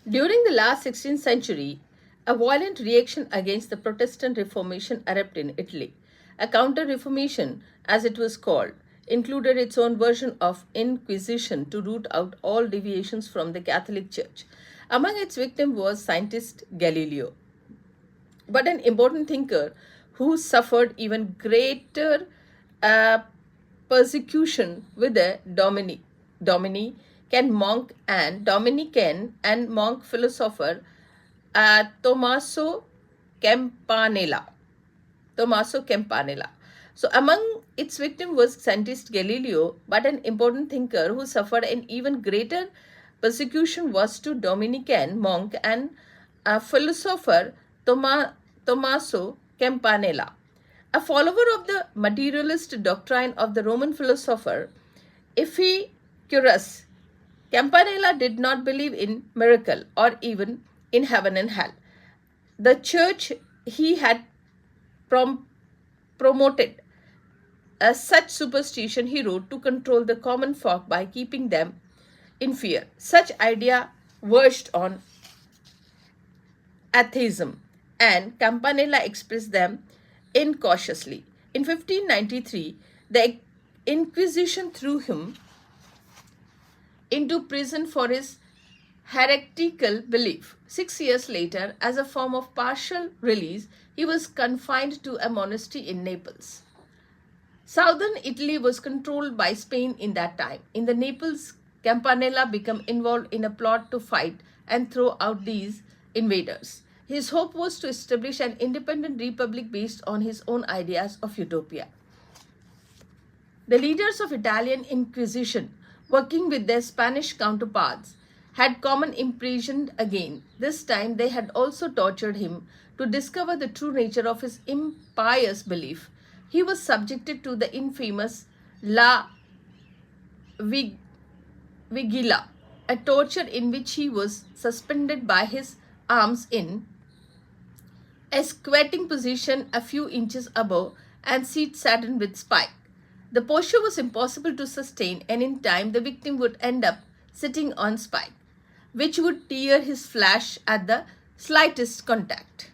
During the last 16th century, a violent reaction against the Protestant Reformation erupted in Italy. A counter Reformation, as it was called, included its own version of Inquisition to root out all deviations from the Catholic Church. Among its victims was scientist Galileo, but an important thinker who suffered even greater uh, persecution with the Dominican and monk philosopher Tommaso Campanella. Tommaso Campanella. So, among its victims was scientist Galileo, but an important thinker who suffered an even greater persecution was to Dominican monk and philosopher Tommaso Campanella. A follower of the materialist doctrine of the Roman philosopher Epicurus, Campanella did not believe in miracle or even in heaven and hell. The church he had promoted such superstition, he wrote, to control the common folk by keeping them in fear. Such idea verged on atheism, and Campanella expressed them incautiously. In 1593, the Inquisition threw him into prison for his heretical belief. 6 years later, as a form of partial release, he was confined to a monastery in Naples. Southern Italy was controlled by Spain in that time. In the Naples, Campanella became involved in a plot to fight and throw out these invaders. His hope was to establish an independent republic based on his own ideas of utopia. The leaders of Italian Inquisition, working with their Spanish counterparts, had common imprisoned again. This time they had also tortured him to discover the true nature of his impious belief. He was subjected to the infamous La Vigila, a torture in which he was suspended by his arms in a squatting position a few inches above and seat satin with spike. The posture was impossible to sustain, and in time the victim would end up sitting on spike, which would tear his flesh at the slightest contact.